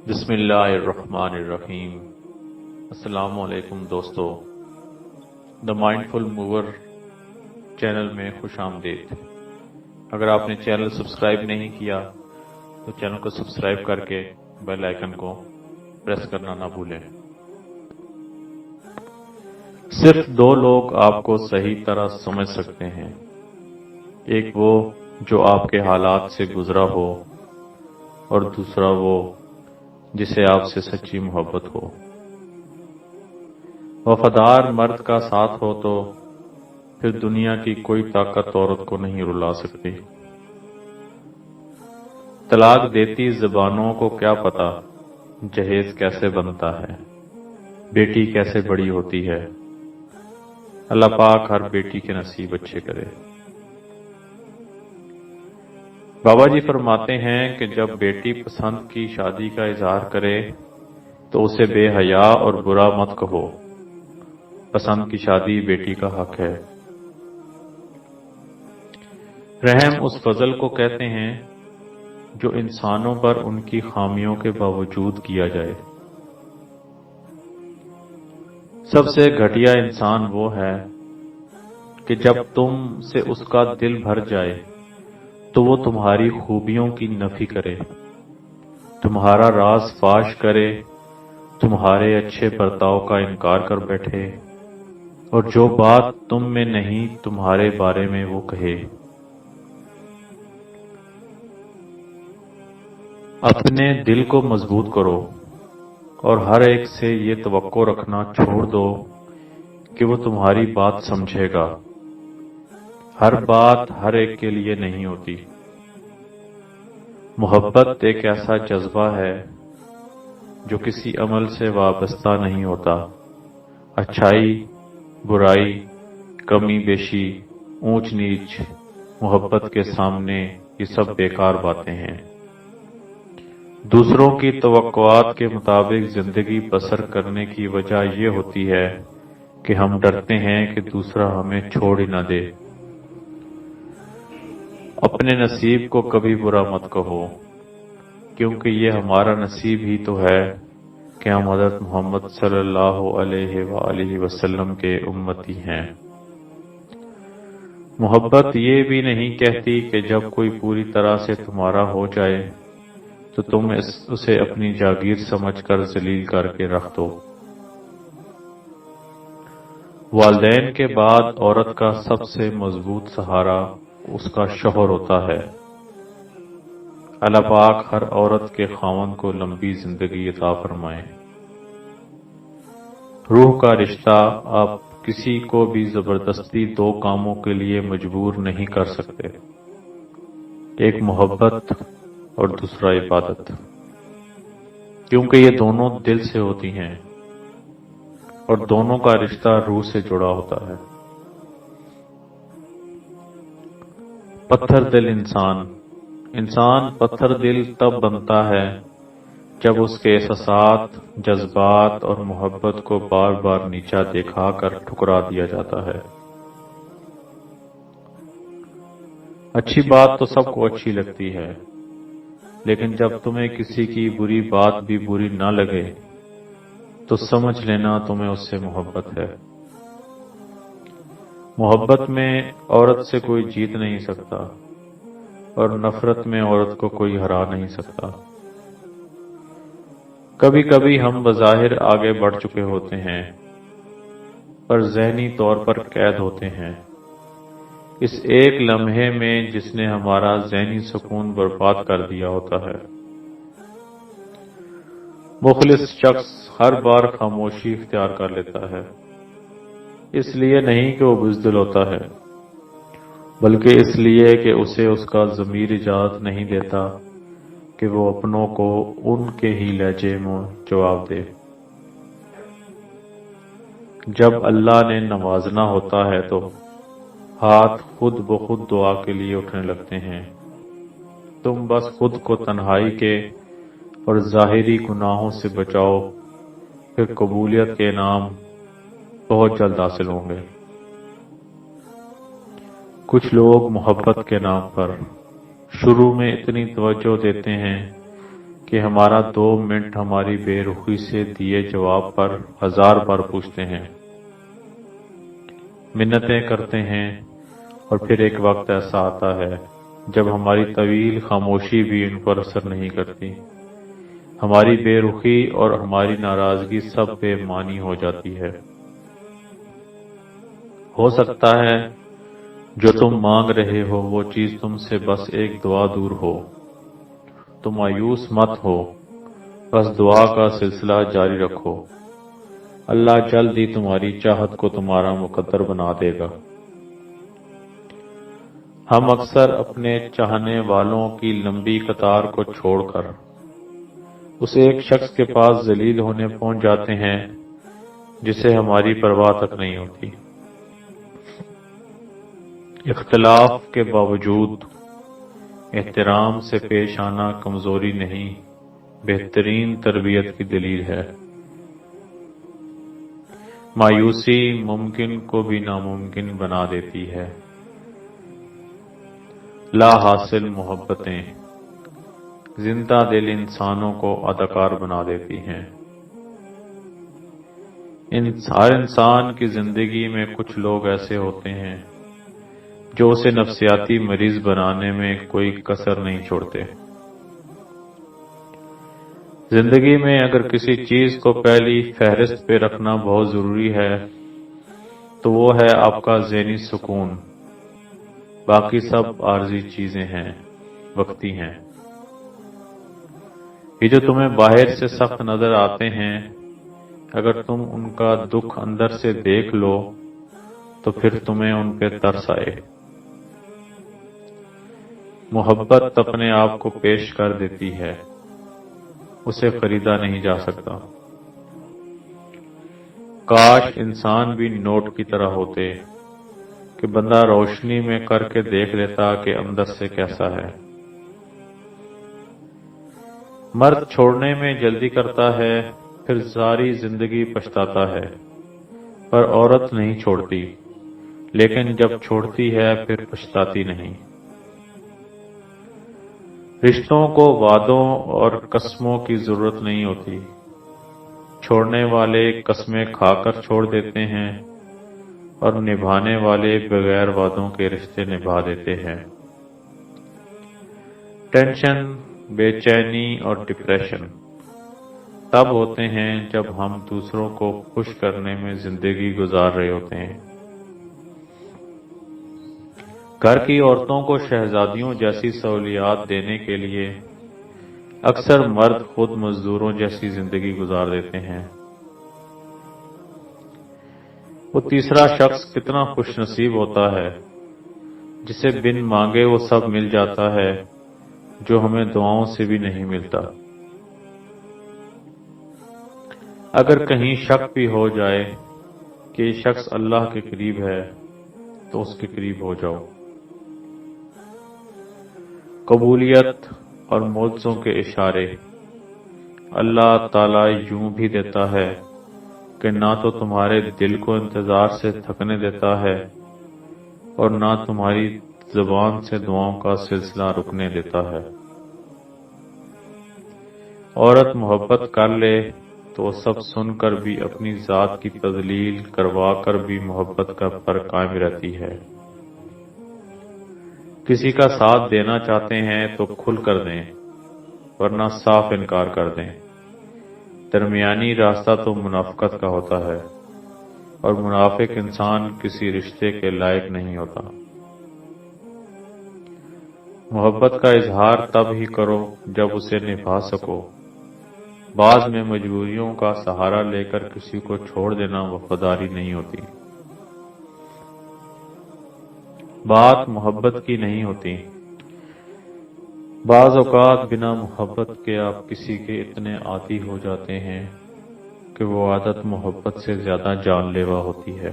بسم اللہ الرحمن الرحیم۔ السلام علیکم دوستو، دا مائنڈفل موور چینل میں خوش آمدید۔ اگر آپ نے چینل سبسکرائب نہیں کیا تو چینل کو سبسکرائب کر کے بیل آئیکن کو پریس کرنا نہ بھولیں۔ صرف دو لوگ آپ کو صحیح طرح سمجھ سکتے ہیں، ایک وہ جو آپ کے حالات سے گزرا ہو اور دوسرا وہ جسے آپ سے سچی محبت ہو۔ وفادار مرد کا ساتھ ہو تو پھر دنیا کی کوئی طاقت عورت کو نہیں رلا سکتی۔ طلاق دیتی زبانوں کو کیا پتا جہیز کیسے بنتا ہے، بیٹی کیسے بڑی ہوتی ہے۔ اللہ پاک ہر بیٹی کے نصیب اچھے کرے۔ بابا جی فرماتے ہیں کہ جب بیٹی پسند کی شادی کا اظہار کرے تو اسے بے حیا اور برا مت کہو، پسند کی شادی بیٹی کا حق ہے۔ رحم اس فضل کو کہتے ہیں جو انسانوں پر ان کی خامیوں کے باوجود کیا جائے۔ سب سے گھٹیا انسان وہ ہے کہ جب تم سے اس کا دل بھر جائے تو وہ تمہاری خوبیوں کی نفی کرے، تمہارا راز فاش کرے، تمہارے اچھے برتاؤ کا انکار کر بیٹھے، اور جو بات تم میں نہیں تمہارے بارے میں وہ کہے۔ اپنے دل کو مضبوط کرو اور ہر ایک سے یہ توقع رکھنا چھوڑ دو کہ وہ تمہاری بات سمجھے گا۔ ہر بات ہر ایک کے لیے نہیں ہوتی۔ محبت ایک ایسا جذبہ ہے جو کسی عمل سے وابستہ نہیں ہوتا۔ اچھائی، برائی، کمی بیشی، اونچ نیچ محبت کے سامنے یہ سب بیکار باتیں ہیں۔ دوسروں کی توقعات کے مطابق زندگی بسر کرنے کی وجہ یہ ہوتی ہے کہ ہم ڈرتے ہیں کہ دوسرا ہمیں چھوڑ ہی نہ دے۔ اپنے نصیب کو کبھی برا مت کہو، کیونکہ یہ ہمارا نصیب ہی تو ہے کہ ہم حضرت محمد صلی اللہ علیہ وآلہ وسلم کے امتی ہیں۔ محبت یہ بھی نہیں کہتی کہ جب کوئی پوری طرح سے تمہارا ہو جائے تو تم اسے اپنی جاگیر سمجھ کر ذلیل کر کے رکھ دو۔ والدین کے بعد عورت کا سب سے مضبوط سہارا اس کا شوہر ہوتا ہے۔ اللہ پاک ہر عورت کے خاوند کو لمبی زندگی عطا فرمائے۔ روح کا رشتہ آپ کسی کو بھی زبردستی دو کاموں کے لیے مجبور نہیں کر سکتے، ایک محبت اور دوسرا عبادت، کیونکہ یہ دونوں دل سے ہوتی ہیں اور دونوں کا رشتہ روح سے جڑا ہوتا ہے۔ پتھر دل انسان پتھر دل تب بنتا ہے جب اس کے احساسات، جذبات اور محبت کو بار بار نیچا دکھا کر ٹھکرا دیا جاتا ہے۔ اچھی بات تو سب کو اچھی لگتی ہے، لیکن جب تمہیں کسی کی بری بات بھی بری نہ لگے تو سمجھ لینا تمہیں اس سے محبت ہے۔ محبت میں عورت سے کوئی جیت نہیں سکتا اور نفرت میں عورت کو کوئی ہرا نہیں سکتا۔ کبھی کبھی ہم بظاہر آگے بڑھ چکے ہوتے ہیں پر ذہنی طور پر قید ہوتے ہیں اس ایک لمحے میں جس نے ہمارا ذہنی سکون برباد کر دیا ہوتا ہے۔ مخلص شخص ہر بار خاموشی اختیار کر لیتا ہے، اس لیے نہیں کہ وہ بزدل ہوتا ہے، بلکہ اس لیے کہ اسے اس کا ضمیر اجازت نہیں دیتا کہ وہ اپنوں کو ان کے ہی لہجے میں جواب دے۔ جب اللہ نے نوازنا ہوتا ہے تو ہاتھ خود بخود دعا کے لیے اٹھنے لگتے ہیں۔ تم بس خود کو تنہائی کے اور ظاہری گناہوں سے بچاؤ، پھر قبولیت کے انعام بہت جلد حاصل ہوں گے۔ کچھ لوگ محبت کے نام پر شروع میں اتنی توجہ دیتے ہیں کہ ہمارا 2 منٹ ہماری بے رخی سے دیے جواب پر 1000 بار پوچھتے ہیں، منتیں کرتے ہیں، اور پھر ایک وقت ایسا آتا ہے جب ہماری طویل خاموشی بھی ان پر اثر نہیں کرتی، ہماری بے رخی اور ہماری ناراضگی سب بے معنی ہو جاتی ہے۔ ہو سکتا ہے جو تم مانگ رہے ہو وہ چیز تم سے بس ایک دعا دور ہو، تو مایوس مت ہو، بس دعا کا سلسلہ جاری رکھو، اللہ جلد ہی تمہاری چاہت کو تمہارا مقدر بنا دے گا۔ ہم اکثر اپنے چاہنے والوں کی لمبی قطار کو چھوڑ کر اس ایک شخص کے پاس ذلیل ہونے پہنچ جاتے ہیں جسے ہماری پرواہ تک نہیں ہوتی۔ اختلاف کے باوجود احترام سے پیش آنا کمزوری نہیں، بہترین تربیت کی دلیل ہے۔ مایوسی ممکن کو بھی ناممکن بنا دیتی ہے۔ لا حاصل محبتیں زندہ دل انسانوں کو اداکار بنا دیتی ہیں۔ ہر انسان کی زندگی میں کچھ لوگ ایسے ہوتے ہیں جو اسے نفسیاتی مریض بنانے میں کوئی کسر نہیں چھوڑتے۔ زندگی میں اگر کسی چیز کو پہلی فہرست پہ رکھنا بہت ضروری ہے تو وہ ہے آپ کا ذہنی سکون، باقی سب عارضی چیزیں ہیں، وقتی ہیں۔ یہ جو تمہیں باہر سے سخت نظر آتے ہیں، اگر تم ان کا دکھ اندر سے دیکھ لو تو پھر تمہیں ان پہ ترس آئے۔ محبت اپنے آپ کو پیش کر دیتی ہے، اسے خریدا نہیں جا سکتا۔ کاش انسان بھی نوٹ کی طرح ہوتے کہ بندہ روشنی میں کر کے دیکھ لیتا کہ اندر سے کیسا ہے۔ مرد چھوڑنے میں جلدی کرتا ہے، پھر ساری زندگی پچھتاتا ہے، پر عورت نہیں چھوڑتی، لیکن جب چھوڑتی ہے پھر پچھتاتی نہیں۔ رشتوں کو وعدوں اور قسموں کی ضرورت نہیں ہوتی، چھوڑنے والے قسمیں کھا کر چھوڑ دیتے ہیں اور نبھانے والے بغیر وعدوں کے رشتے نبھا دیتے ہیں۔ ٹینشن، بے چینی اور ڈپریشن تب ہوتے ہیں جب ہم دوسروں کو خوش کرنے میں زندگی گزار رہے ہوتے ہیں۔ گھر کی عورتوں کو شہزادیوں جیسی سہولیات دینے کے لیے اکثر مرد خود مزدوروں جیسی زندگی گزار دیتے ہیں۔ وہ تیسرا شخص کتنا خوش نصیب ہوتا ہے جسے بن مانگے وہ سب مل جاتا ہے جو ہمیں دعاؤں سے بھی نہیں ملتا۔ اگر کہیں شک بھی ہو جائے کہ یہ شخص اللہ کے قریب ہے تو اس کے قریب ہو جاؤ۔ قبولیت اور معجزوں کے اشارے اللہ تعالیٰ یوں بھی دیتا ہے کہ نہ تو تمہارے دل کو انتظار سے تھکنے دیتا ہے اور نہ تمہاری زبان سے دعاؤں کا سلسلہ رکنے دیتا ہے۔ عورت محبت کر لے تو سب سن کر بھی اپنی ذات کی تذلیل کروا کر بھی محبت کا فرق قائم رہتی ہے۔ کسی کا ساتھ دینا چاہتے ہیں تو کھل کر دیں، ورنہ صاف انکار کر دیں۔ درمیانی راستہ تو منافقت کا ہوتا ہے، اور منافق انسان کسی رشتے کے لائق نہیں ہوتا۔ محبت کا اظہار تب ہی کرو جب اسے نبھا سکو۔ بعض میں مجبوریوں کا سہارا لے کر کسی کو چھوڑ دینا وفاداری نہیں ہوتی۔ بات محبت کی نہیں ہوتی، بعض اوقات بنا محبت کے آپ کسی کے اتنے عادی ہو جاتے ہیں کہ وہ عادت محبت سے زیادہ جان لیوا ہوتی ہے۔